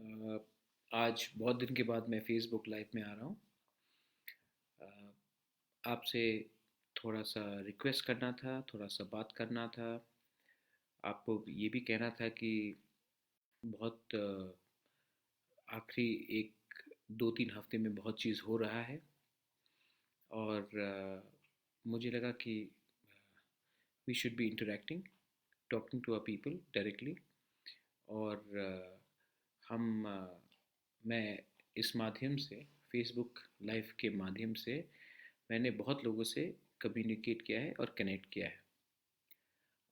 अ, आज बहुत दिन के बाद मैं फेसबुक लाइव में आ रहा हूँ। अ, आपसे थोड़ा सा रिक्वेस्ट करना था, थोड़ा सा बात करना था। आपको ये भी कहना था कि बहुत आखिरी एक दो तीन हफ्ते में बहुत चीज़ हो रहा है और मुझे लगा कि we should be interacting, talking to a people directly. और मैं इस माध्यम से, फेसबुक लाइव के माध्यम से, मैंने बहुत लोगों से कम्युनिकेट किया है और कनेक्ट किया है।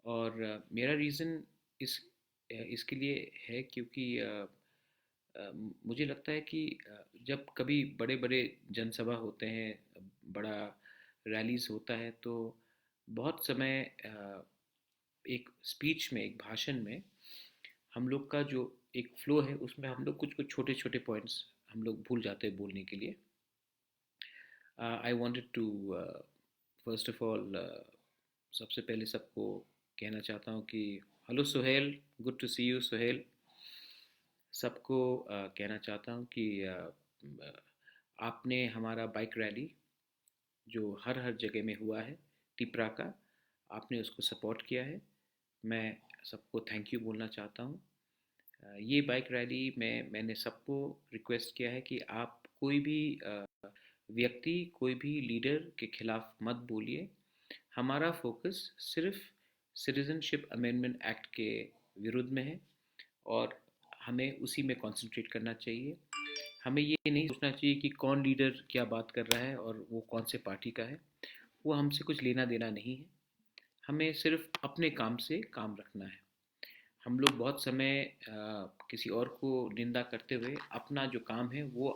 और मेरा रीज़न इसके लिए है क्योंकि मुझे लगता है कि जब कभी बड़े बड़े जनसभा होते हैं, बड़ा रैलीज होता है, तो बहुत समय एक स्पीच में, एक भाषण में, हम लोग का जो एक फ्लो है उसमें हम लोग कुछ कुछ छोटे छोटे पॉइंट्स हम लोग भूल जाते हैं बोलने के लिए। I wanted to first of all, सबसे पहले सबको कहना चाहता हूँ कि hello Suhail, good to see you Suhail. सबको कहना चाहता हूँ कि आपने हमारा बाइक रैली जो हर हर जगह में हुआ है, टिपरा का, आपने उसको सपोर्ट किया है। मैं सबको थैंक यू बोलना चाहता हूँ। ये बाइक रैली में मैंने सबको रिक्वेस्ट किया है कि आप कोई भी व्यक्ति, कोई भी लीडर के खिलाफ मत बोलिए। हमारा फोकस सिर्फ सिटीजनशिप अमेंडमेंट एक्ट के विरुद्ध में है और हमें उसी में कंसंट्रेट करना चाहिए। हमें ये नहीं सोचना चाहिए कि कौन लीडर क्या बात कर रहा है और वो कौन से पार्टी का है। वो हमसे कुछ लेना देना नहीं है। हमें सिर्फ अपने काम से काम रखना है। हम लोग बहुत समय किसी और को निंदा करते हुए अपना जो काम है वो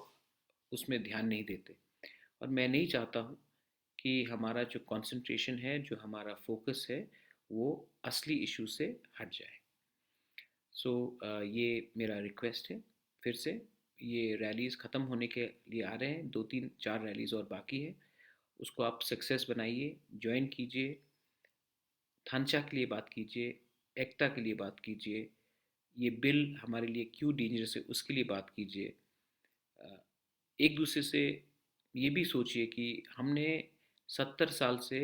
उसमें ध्यान नहीं देते। और मैं नहीं चाहता हूँ कि हमारा जो कंसंट्रेशन है, जो हमारा फोकस है, वो असली इशू से हट जाए। सो ये मेरा रिक्वेस्ट है। फिर से, ये रैलीज़ ख़त्म होने के लिए आ रहे हैं, दो तीन चार रैलीज़ और बाकी है। उसको आप सक्सेस बनाइए, ज्वाइन कीजिए, थानचा के लिए बात कीजिए, एकता के लिए बात कीजिए, ये बिल हमारे लिए क्यों डेंजरस है उसके लिए बात कीजिए। अ, एक दूसरे से ये भी सोचिए कि हमने 70 साल से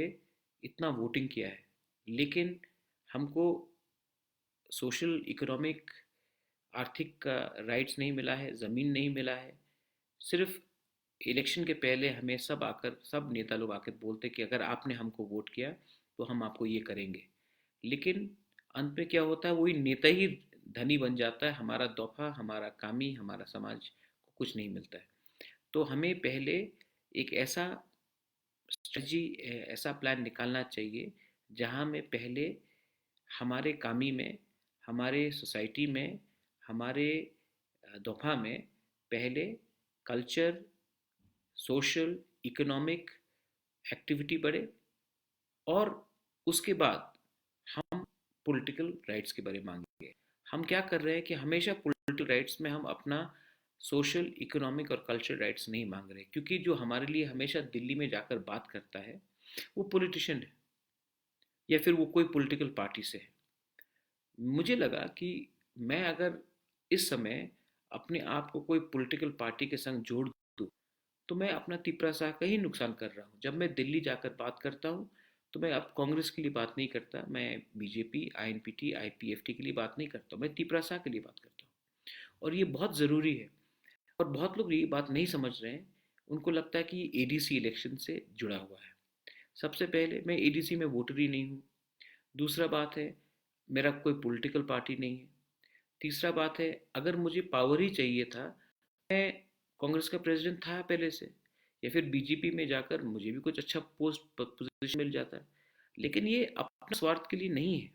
इतना वोटिंग किया है, लेकिन हमको सोशल, इकोनॉमिक, आर्थिक का राइट्स नहीं मिला है, ज़मीन नहीं मिला है। सिर्फ इलेक्शन के पहले हमें सब नेता लोग आकर बोलते कि अगर आपने हमको वोट किया तो हम आपको ये करेंगे। लेकिन अंत में क्या होता है, वही नेता ही धनी बन जाता है। हमारा दौफा, हमारा कामी, हमारा समाज को कुछ नहीं मिलता है। तो हमें पहले एक ऐसा स्ट्रेटजी, ऐसा प्लान निकालना चाहिए जहाँ में पहले हमारे कामी में, हमारे सोसाइटी में, हमारे दोफा में पहले कल्चर, सोशल, इकोनॉमिक एक्टिविटी बढ़े। और उसके बाद हम पॉलिटिकल राइट्स के बारे में मांगेंगे। हम क्या कर रहे हैं कि हमेशा पॉलिटिकल राइट्स में हम अपना सोशल, इकोनॉमिक और कल्चरल राइट्स नहीं मांग रहे, क्योंकि जो हमारे लिए हमेशा दिल्ली में जाकर बात करता है वो पॉलिटिशियन है या फिर वो कोई पॉलिटिकल पार्टी से है। मुझे लगा कि मैं अगर इस समय अपने आप को कोई पॉलिटिकल पार्टी के संग जोड़ दूँ तो मैं अपना तिपरा सा का ही नुकसान कर रहा हूँ। जब मैं दिल्ली जाकर बात करता हूँ तो मैं अब कांग्रेस के लिए बात नहीं करता, मैं बीजेपी, आईएनपीटी, आईपीएफटी के लिए बात नहीं करता, मैं तिपरा सा के लिए बात करता हूँ। और ये बहुत ज़रूरी है। और बहुत लोग ये बात नहीं समझ रहे हैं। उनको लगता है कि ये एडीसी इलेक्शन से जुड़ा हुआ है। सबसे पहले, मैं एडीसी में वोटर ही नहीं हूँ। दूसरा बात है, मेरा कोई पॉलिटिकल पार्टी नहीं है। तीसरा बात है, अगर मुझे पावर ही चाहिए था, मैं कांग्रेस का प्रेसिडेंट था पहले से, या फिर बीजेपी में जाकर मुझे भी कुछ अच्छा पोस्ट पोजीशन मिल जाता। लेकिन ये अपना स्वार्थ के लिए नहीं है।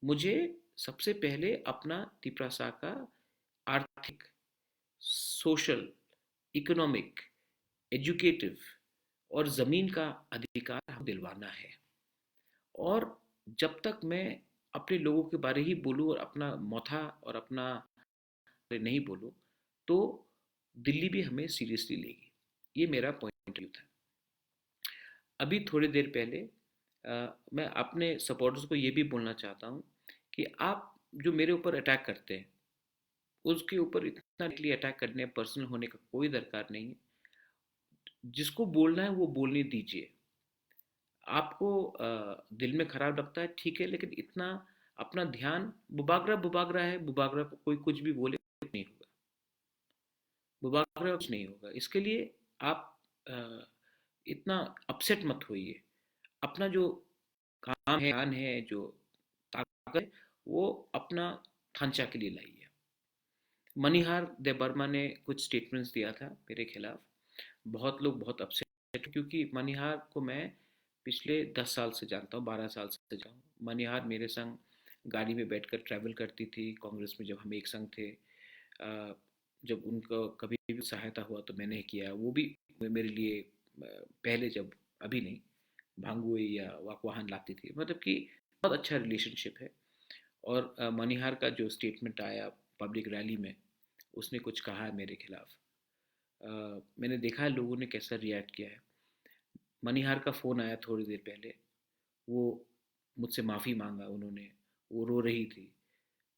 मुझे सबसे पहले अपना तिपरासा का आर्थिक, सोशल, इकोनॉमिक, एजुकेटिव और ज़मीन का अधिकार हम दिलवाना है। और जब तक मैं अपने लोगों के बारे ही बोलूँ और अपना मौथा और अपना नहीं बोलूँ, तो दिल्ली भी हमें सीरियसली लेगी। ये मेरा पॉइंट व्यू था। अभी थोड़ी देर पहले मैं अपने सपोर्टर्स को ये भी बोलना चाहता हूँ कि आप जो मेरे ऊपर अटैक करते हैं उसके ऊपर इतना अटैक करने पर्सनल होने का कोई दरकार नहीं है। जिसको बोलना है वो बोलने दीजिए। आपको दिल में खराब लगता है ठीक है, लेकिन इतना अपना ध्यान, बुबागरा बुबागरा है, बुबागरा को कोई कुछ भी बोले नहीं होगा, बुबागरा कुछ नहीं होगा। इसके लिए आप अ, इतना अपसेट मत होइए। अपना जो काम है, ज्ञान है, जो ताकत है, वो अपना खांचा के लिए लाइए। मनीहार दे बर्मा ने कुछ स्टेटमेंट्स दिया था मेरे खिलाफ। बहुत लोग बहुत अपसेट, क्योंकि मनीहार को मैं पिछले 10 साल से जानता हूँ, 12 साल से जानता हूँ। मनीहार मेरे संग गाड़ी में बैठकर ट्रैवल करती थी कांग्रेस में, जब हम एक संग थे। जब उनको कभी भी सहायता हुआ तो मैंने किया, वो भी मेरे लिए पहले, जब अभी नहीं, भांगुए या वाकवाहन लाती थी, मतलब कि बहुत अच्छा रिलेशनशिप है। और मनीहार का जो स्टेटमेंट आया पब्लिक रैली में, उसने कुछ कहा है मेरे खिलाफ। मैंने देखा है लोगों ने कैसा रिएक्ट किया है। मनीहार का फ़ोन आया थोड़ी देर पहले, वो मुझसे माफ़ी मांगा उन्होंने, वो रो रही थी।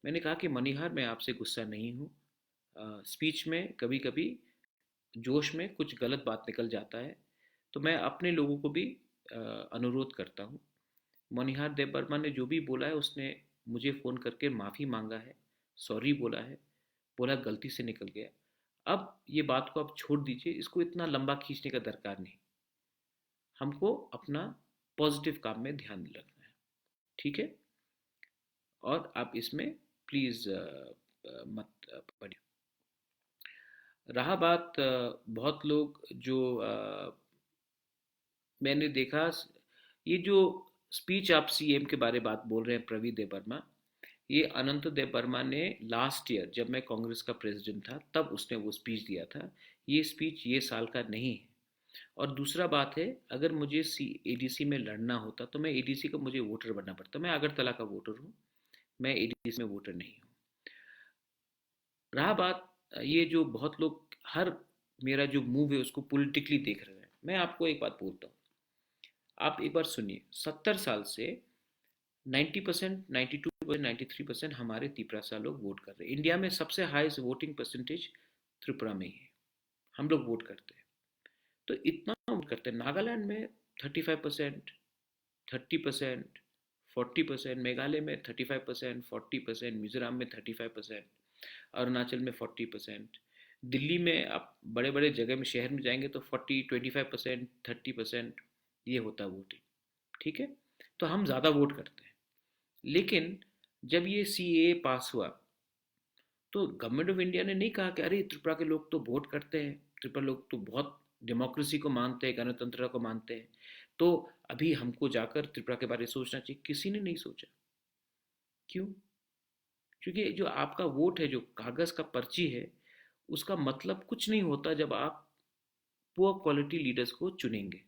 मैंने कहा कि मनीहार, मैं आपसे गुस्सा नहीं हूँ। स्पीच में कभी कभी जोश में कुछ गलत बात निकल जाता है, तो मैं अपने लोगों को भी अनुरोध करता हूँ। मनीहार देव वर्मा ने जो भी बोला है, उसने मुझे फ़ोन करके माफ़ी मांगा है, सॉरी बोला है, बोला गलती से निकल गया। अब ये बात को आप छोड़ दीजिए, इसको इतना लंबा खींचने का दरकार नहीं। हमको अपना पॉजिटिव काम में ध्यान रखना है, ठीक है? और आप इसमें प्लीज़ मत पड़िए। रहा बात बहुत लोग जो मैंने देखा, ये जो स्पीच आप सीएम के बारे बात बोल रहे हैं, प्रवीण देव वर्मा, ये अनंत देव वर्मा ने लास्ट ईयर, जब मैं कांग्रेस का प्रेसिडेंट था, तब उसने वो स्पीच दिया था। ये स्पीच ये साल का नहीं है। और दूसरा बात है, अगर मुझे एडीसी में लड़ना होता तो मैं एडीसी का मुझे वोटर बनना पड़ता। मैं अगरतला का वोटर हूँ, मैं एडीसी में वोटर नहीं हूँ। रहा बात, ये जो बहुत लोग हर मेरा जो मूव है उसको पॉलिटिकली देख रहे हैं, मैं आपको एक बात बोलता हूँ, आप एक बार सुनिए। 70 साल से 90%, 92%, 93% हमारे त्रिपुरा लोग वोट कर रहे हैं। इंडिया में सबसे हाईएस्ट वोटिंग परसेंटेज त्रिपुरा में ही है। हम लोग वोट करते हैं, तो इतना वोट करते हैं। नागालैंड में 35%, 30%, 40%, मेघालय में 35%, 40%, मिजोरम में 35%, अरुणाचल में 40%, दिल्ली में आप बड़े बड़े जगह में शहर में जाएंगे तो 25%, 30% ये होता है वोटिंग, ठीक है? तो हम ज़्यादा वोट करते हैं। लेकिन जब ये सी पास हुआ, तो गवर्नमेंट ऑफ इंडिया ने नहीं कहा कि अरे त्रिपुरा के लोग तो वोट करते हैं, त्रिपुरा लोग तो बहुत डेमोक्रेसी को मानते हैं, गणतंत्र को मानते हैं, तो अभी हमको जाकर त्रिपुरा के बारे में सोचना चाहिए। किसी ने नहीं सोचा। क्यों? क्योंकि जो आपका वोट है, जो कागज़ का पर्ची है, उसका मतलब कुछ नहीं होता जब आप पुअर क्वालिटी लीडर्स को चुनेंगे।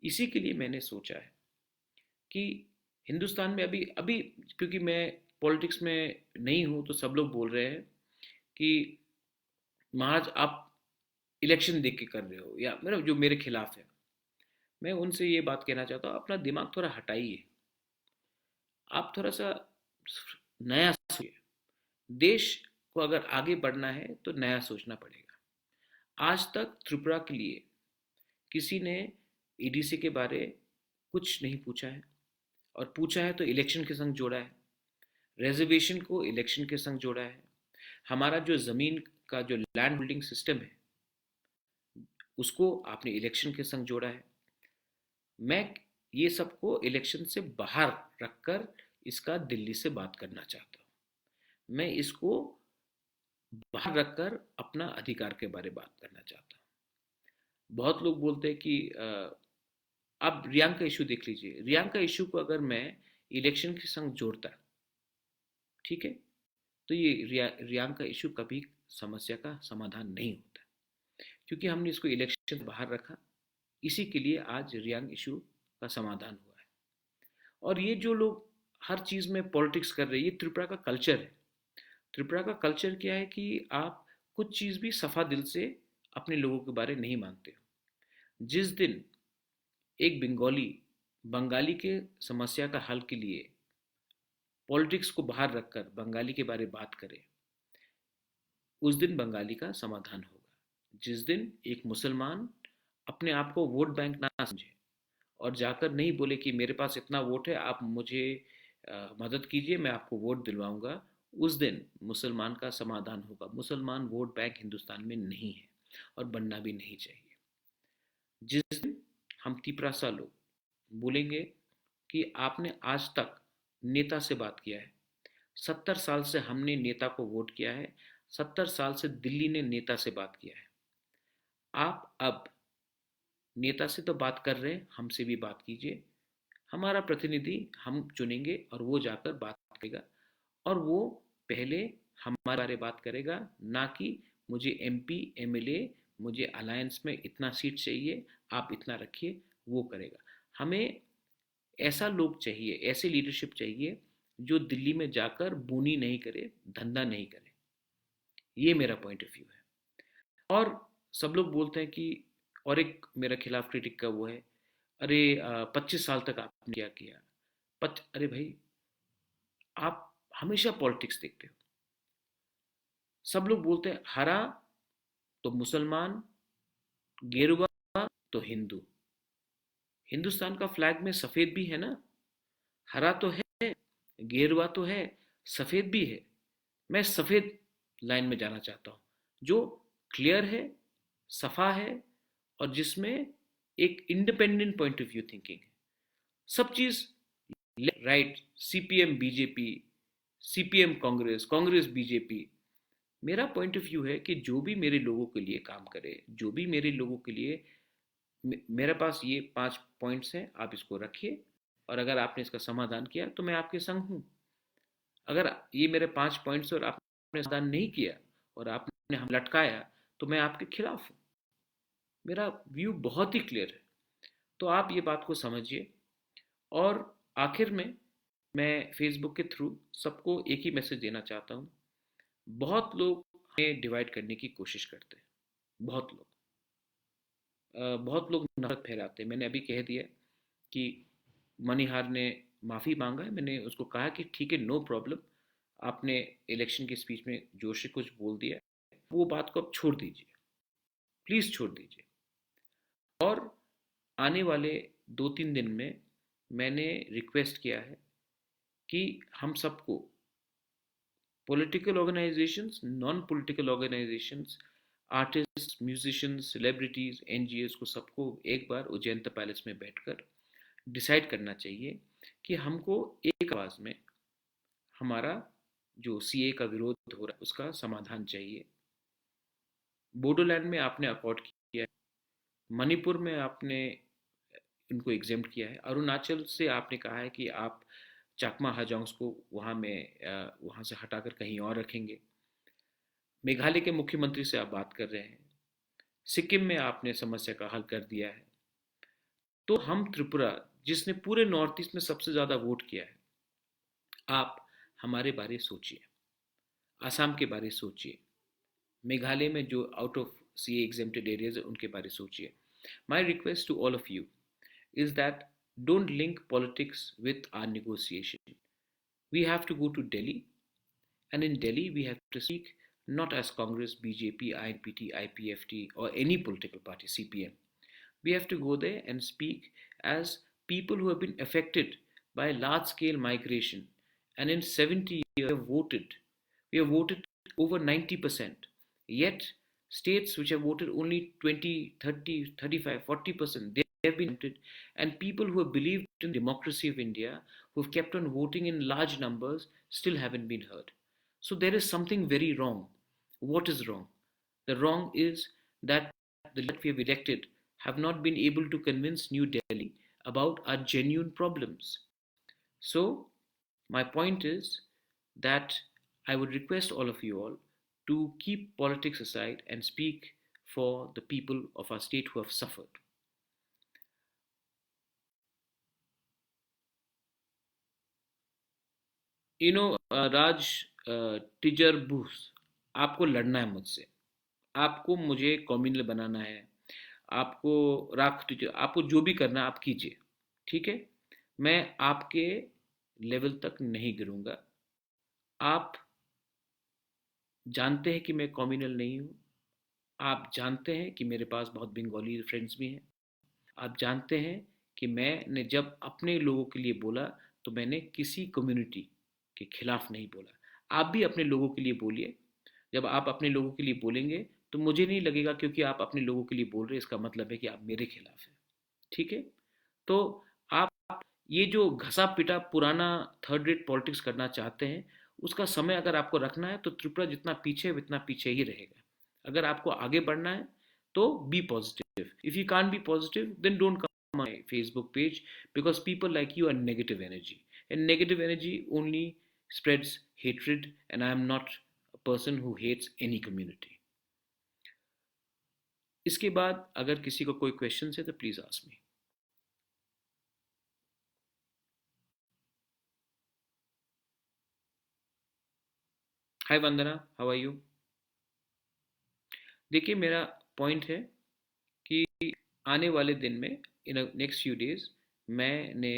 इसी के लिए मैंने सोचा है कि हिंदुस्तान में अभी अभी, क्योंकि मैं पॉलिटिक्स में नहीं हूँ, तो सब लोग बोल रहे हैं कि महाराज आप इलेक्शन देख के कर रहे हो, या मतलब जो मेरे खिलाफ है। मैं उनसे ये बात कहना चाहता हूँ, अपना दिमाग थोड़ा हटाइए। आप थोड़ा सा नया सोचिए। देश को अगर आगे बढ़ना है तो नया सोचना पड़ेगा। आज तक त्रिपुरा के लिए किसी ने ईडीसी के बारे कुछ नहीं पूछा है, और पूछा है तो इलेक्शन के संग जोड़ा है, रिजर्वेशन को इलेक्शन के संग जोड़ा है। हमारा जो ज़मीन का जो लैंड होल्डिंग सिस्टम है, उसको आपने इलेक्शन के संग जोड़ा है। मैं ये सबको इलेक्शन से बाहर रखकर इसका दिल्ली से बात करना चाहता हूँ। मैं इसको बाहर रखकर अपना अधिकार के बारे में बात करना चाहता हूँ। बहुत लोग बोलते हैं कि आप रियांग का इशू देख लीजिए। रियांग का इशू को अगर मैं इलेक्शन के संग जोड़ता, ठीक है, तो ये रियांग का इशू कभी समस्या का समाधान नहीं होता, क्योंकि हमने इसको इलेक्शन से बाहर रखा। इसी के लिए आज रियांग इशू का समाधान हुआ है। और ये जो लोग हर चीज़ में पॉलिटिक्स कर रहे हैं, ये त्रिपुरा का कल्चर है। त्रिपुरा का कल्चर क्या है कि आप कुछ चीज़ भी सफा दिल से अपने लोगों के बारे नहीं मानते हो। जिस दिन एक बंगाली बंगाली के समस्या का हल के लिए पॉलिटिक्स को बाहर रखकर बंगाली के बारे में बात करे, उस दिन बंगाली का समाधान होगा। जिस दिन एक मुसलमान अपने आप को वोट बैंक ना समझे और जाकर नहीं बोले कि मेरे पास इतना वोट है, आप मुझे मदद कीजिए, मैं आपको वोट दिलवाऊंगा, उस दिन मुसलमान का समाधान होगा। मुसलमान वोट बैंक हिंदुस्तान में नहीं है और बनना भी नहीं चाहिए। जिस दिन हम तिपरासा लोग बोलेंगे कि आपने आज तक नेता से बात किया है, 70 साल से हमने नेता को वोट किया है, 70 साल से दिल्ली ने नेता से बात किया है, आप अब नेता से तो बात कर रहे हैं, हमसे भी बात कीजिए। हमारा प्रतिनिधि हम चुनेंगे और वो जाकर बात करेगा, और वो पहले हमारे बारे बात करेगा, ना कि मुझे एमपी एमएलए, मुझे अलायंस में इतना सीट चाहिए, आप इतना रखिए, वो करेगा। हमें ऐसा लोग चाहिए, ऐसे लीडरशिप चाहिए जो दिल्ली में जाकर बोनी नहीं करे, धंधा नहीं करे। ये मेरा पॉइंट ऑफ व्यू है। और सब लोग बोलते हैं कि, और एक मेरा खिलाफ क्रिटिक का वो है, अरे 25 साल तक आपने क्या किया। अरे भाई, आप हमेशा पॉलिटिक्स देखते हो। सब लोग बोलते हैं हरा तो मुसलमान, गेरुआ तो हिंदू। हिंदुस्तान का फ्लैग में सफेद भी है ना, हरा तो है, गेरुआ तो है, सफेद भी है। मैं सफेद लाइन में जाना चाहता हूँ, जो क्लियर है, सफा है, और जिसमें एक independent point of view thinking है। सब चीज right, CPM BJP, CPM Congress, Congress BJP. मेरा पॉइंट ऑफ व्यू है कि जो भी मेरे लोगों के लिए काम करे, जो भी मेरे लोगों के लिए, मेरे पास ये 5 पॉइंट्स हैं, आप इसको रखिए, और अगर आपने इसका समाधान किया तो मैं आपके संग हूँ। अगर ये मेरे 5 पॉइंट्स और आपने समाधान नहीं किया और आपने हम लटकाया, तो मैं आपके खिलाफ हूँ। मेरा व्यू बहुत ही क्लियर है। तो आप ये बात को समझिए। और आखिर में मैं फेसबुक के थ्रू सबको एक ही मैसेज देना चाहता हूँ। बहुत लोग हमें डिवाइड करने की कोशिश करते हैं, बहुत लोग, बहुत लोग नफरत फैलाते हैं। मैंने अभी कह दिया कि मनीहार ने माफ़ी मांगा है, मैंने उसको कहा कि ठीक है, नो प्रॉब्लम, आपने इलेक्शन की स्पीच में जोर से कुछ बोल दिया, वो बात को अब छोड़ दीजिए, प्लीज़ छोड़ दीजिए। और आने वाले 2-3 दिन में मैंने रिक्वेस्ट किया है कि हम सबको, political organisations, non political organisations, artist, musicians, celebrities, NGOs को सबको एक बार उज्जैन पैलेस में बैठकर डिसाइड करना चाहिए कि हमको एक आवाज़ में हमारा जो सीए का विरोध हो रहा है उसका समाधान चाहिए। बोडोलैंड में आपने अकॉर्ड किया है, मणिपुर में आपने इनको एग्जेम्प्ट किया है, अरुणाचल से आपने कहा है कि आप चाकमा हाजोंग्स को वहाँ से हटाकर कहीं और रखेंगे, मेघालय के मुख्यमंत्री से आप बात कर रहे हैं, सिक्किम में आपने समस्या का हल कर दिया है। तो हम त्रिपुरा, जिसने पूरे नॉर्थ ईस्ट में सबसे ज़्यादा वोट किया है, आप हमारे बारे सोचिए, आसाम के बारे सोचिए, मेघालय में जो out of C exempted areas है उनके बारे सोचिए। My request to all of you is that don't link politics with our negotiation. We have to go to Delhi, and in Delhi we have to speak not as Congress, BJP, INPT, IPFT, or any political party, CPM. We have to go there and speak as people who have been affected by large scale migration. And in 70 years, we have voted over 90%. Yet, states which have voted only 20, 30, 35, 40%, they have been voted. And people who have believed in democracy of India, who have kept on voting in large numbers, still haven't been heard. So there is something very wrong. What is wrong? The wrong is that the leaders we have elected have not been able to convince New Delhi about our genuine problems. So, my point is that I would request all of you all to keep politics aside and speak for the people of our state who have suffered. Raj teaser bush, आपको लड़ना है मुझसे, आपको मुझे communal बनाना है, आपको राख teacher, आपको जो भी करना आप कीजिए, ठीक है। मैं आपके लेवल तक नहीं गिरूंगा। आप जानते हैं कि मैं कम्युनल नहीं हूँ। आप जानते हैं कि मेरे पास बहुत बंगाली फ्रेंड्स भी हैं। आप जानते हैं कि मैंने जब अपने लोगों के लिए बोला तो मैंने किसी कम्युनिटी के खिलाफ नहीं बोला। आप भी अपने लोगों के लिए बोलिए। जब आप अपने लोगों के लिए बोलेंगे तो मुझे नहीं लगेगा क्योंकि आप अपने लोगों के लिए बोल रहे हैं इसका मतलब है कि आप मेरे खिलाफ हैं। ठीक है? तो आप ये जो घसा पिटा पुराना थर्ड रेट पॉलिटिक्स करना चाहते हैं, उसका समय अगर आपको रखना है तो त्रिपुरा जितना पीछे है उतना पीछे ही रहेगा। अगर आपको आगे बढ़ना है तो be positive. If you can be positive then don't come my Facebook page, because people like you are negative energy, and negative energy only spreads hatred, and I am not a person who hates any community. इसके बाद अगर किसी को कोई question है तो please ask me. Hi Vandana, how are you? देखिए, मेरा पॉइंट है कि आने वाले दिन में, इन नेक्स्ट फ्यू डेज, मैंने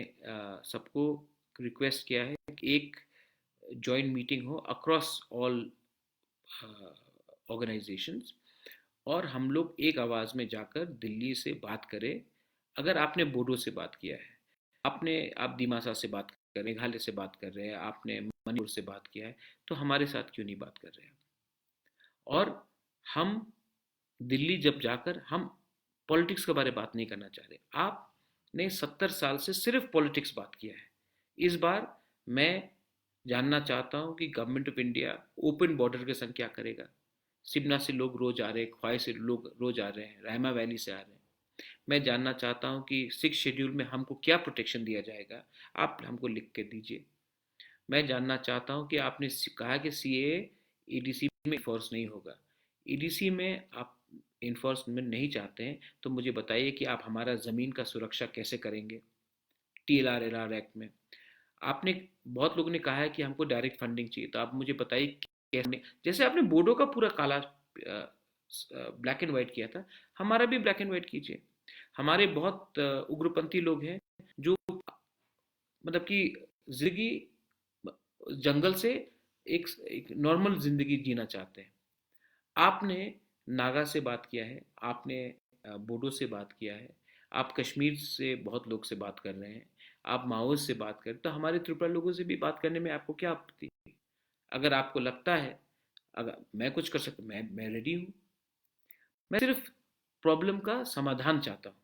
सबको रिक्वेस्ट किया है कि एक जॉइंट मीटिंग हो अक्रॉस ऑल ऑर्गेनाइजेशंस, और हम लोग एक आवाज़ में जाकर दिल्ली से बात करें। अगर आपने बोडो से बात किया है, आप दिमासा से बात कर रहे हैं, मेघालय से बात कर रहे हैं, आपने मणिपुर से बात किया है, तो हमारे साथ क्यों नहीं बात कर रहे हैं? और हम दिल्ली जब जाकर हम पॉलिटिक्स के बारे में बात नहीं करना चाह रहे। आपने 70 साल से सिर्फ पॉलिटिक्स बात किया है। इस बार मैं जानना चाहता हूं कि government of India open border के संग क्या करेगा। सिमना से लोग रोज आ रहे हैं, ख्वाई से लोग रोज आ रहे हैं, रायमा वैली से आ रहे हैं। मैं जानना चाहता हूं कि 6 शेड्यूल में हमको क्या प्रोटेक्शन दिया जाएगा, आप हमको लिख के दीजिए। मैं जानना चाहता हूं कि आपने कहा कि सीए ईडीसी में इन्फोर्स नहीं होगा। ईडीसी में आप इन्फोर्समेंट नहीं चाहते हैं तो मुझे बताइए कि आप हमारा ज़मीन का सुरक्षा कैसे करेंगे टीएलआर एलआर एक्ट में। आपने बहुत लोगों ने कहा है कि हमको डायरेक्ट फंडिंग चाहिए, तो आप मुझे बताइए कैसे। जैसे आपने बोडो का पूरा काला ब्लैक एंड वाइट किया था, हमारा भी ब्लैक एंड वाइट कीजिए। हमारे बहुत उग्रपंथी लोग हैं जो मतलब कि जिंदगी जंगल से एक नॉर्मल जिंदगी जीना चाहते हैं। आपने नागा से बात किया है, आपने बोडो से बात किया है, आप कश्मीर से बहुत लोग से बात कर रहे हैं, आप माओस से बात कर, तो हमारे त्रिपुरा लोगों से भी बात करने में आपको क्या आपत्ति? अगर आपको लगता है अगर मैं कुछ कर सकता, मैं रेडी हूँ। मैं सिर्फ प्रॉब्लम का समाधान चाहता हूँ।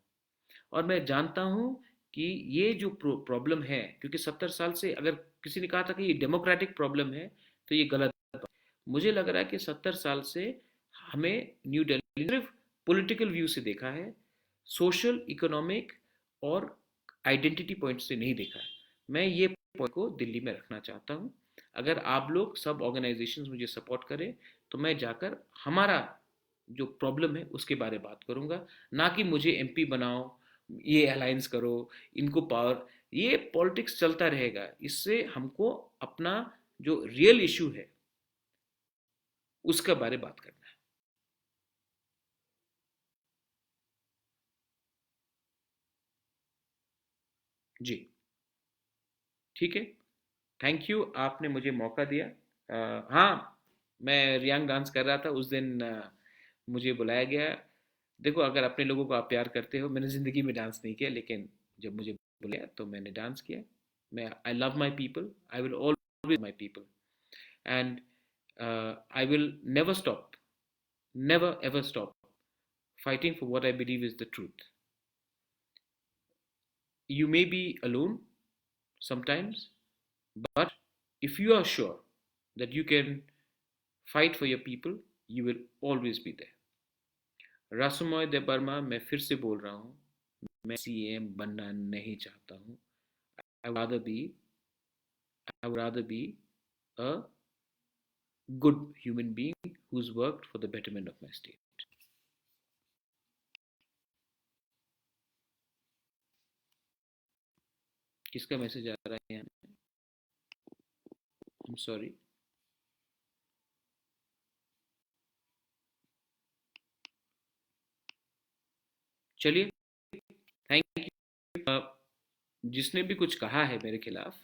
और मैं जानता हूँ कि ये जो प्रॉब्लम है, क्योंकि 70 साल से अगर किसी ने कहा था कि ये डेमोक्रेटिक प्रॉब्लम है तो ये गलत। मुझे लग रहा है कि 70 साल से हमें न्यू दिल्ली सिर्फ पॉलिटिकल व्यू से देखा है, सोशल इकोनॉमिक और आइडेंटिटी पॉइंट से नहीं देखा है। मैं ये पॉइंट को दिल्ली में रखना चाहता हूँ। अगर आप लोग सब ऑर्गेनाइजेशंस मुझे सपोर्ट करें तो मैं जाकर हमारा जो प्रॉब्लम है उसके बारे में बात करूंगा, ना कि मुझे एमपी बनाओ, ये अलायंस करो, इनको पावर। ये पॉलिटिक्स चलता रहेगा, इससे हमको अपना जो रियल इशू है उसका बारे में बात करना है। जी, ठीक है। थैंक यू, आपने मुझे मौका दिया। हाँ, मैं रियांग डांस कर रहा था उस दिन, मुझे बुलाया गया। देखो, अगर अपने लोगों को आप प्यार करते हो, मैंने ज़िंदगी में डांस नहीं किया, लेकिन जब मुझे बुलाया तो मैंने डांस किया। मैं I love my people, I will always my people, and I will never stop, never ever stop fighting for what I believe is the truth. You may be alone sometimes, but if you are sure that you can fight for your people, you will always be there. Rasumoy Debbarma, मैं फिर से बोल रहा हूँ, मैं CM बनना नहीं चाहता हूँ। I would rather be, I would rather be a good human being who's worked for the betterment of my state. किसका मैसेज आ रहा है यहाँ? I'm sorry. चलिए, थैंक यू। जिसने भी कुछ कहा है मेरे खिलाफ,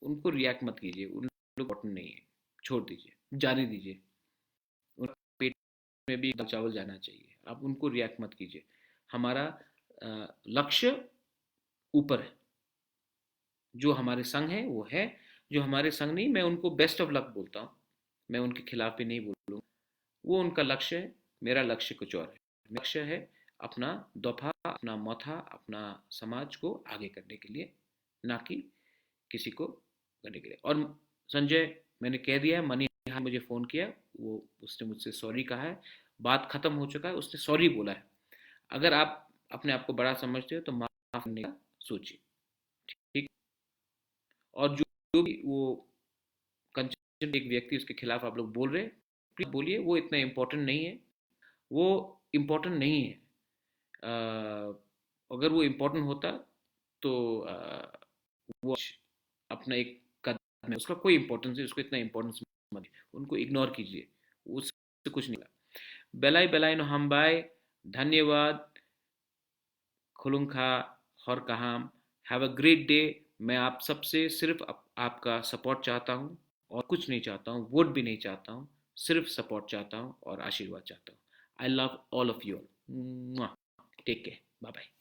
उनको रिएक्ट मत कीजिए, उन लोग इम्पोर्टेंट नहीं है, छोड़ दीजिए। जाने दीजिए, उनके पेट में भी दाल चावल जाना चाहिए, आप उनको रिएक्ट मत कीजिए। हमारा लक्ष्य ऊपर है, जो हमारे संग है वो है, जो हमारे संग नहीं, मैं उनको बेस्ट ऑफ लक बोलता हूँ, मैं उनके खिलाफ भी नहीं बोलूँगा। वो उनका लक्ष्य है, मेरा लक्ष्य कुछ और है। मेरा लक्ष्य है अपना दफा, अपना मथा, अपना समाज को आगे करने के लिए, ना कि किसी को करने के लिए। और संजय, मैंने कह दिया है, मनी ने मुझे फ़ोन किया, वो उसने मुझसे सॉरी कहा है, बात ख़त्म हो चुका है, उसने सॉरी बोला है। अगर आप अपने आप को बड़ा समझते हो तो माफ़ करने का सोचिए, ठीक। और जो भी वो कंचन एक व्यक्ति उसके खिलाफ आप लोग बोल रहे हैं, प्लीज बोलिए, वो इतना इम्पोर्टेंट नहीं है, वो इम्पोर्टेंट नहीं है। अगर वो इम्पोर्टेंट होता तो वो अपना एक कदम है, उसका कोई इम्पोर्टेंस है, उसको इतना इम्पोर्टेंस मत दीजिए, उनको इग्नोर कीजिए, उससे कुछ नहीं होगा। बेलाई बेलाई नो हम बाय, धन्यवाद, खुलुंखा, हर कहाम, हैव अ ग्रेट डे। मैं आप सबसे सिर्फ आपका सपोर्ट चाहता हूँ, और कुछ नहीं चाहता हूँ, वोट भी नहीं चाहता हूँ, सिर्फ सपोर्ट चाहता हूँ और आशीर्वाद चाहता हूँ। I love all of you, take care, bye bye.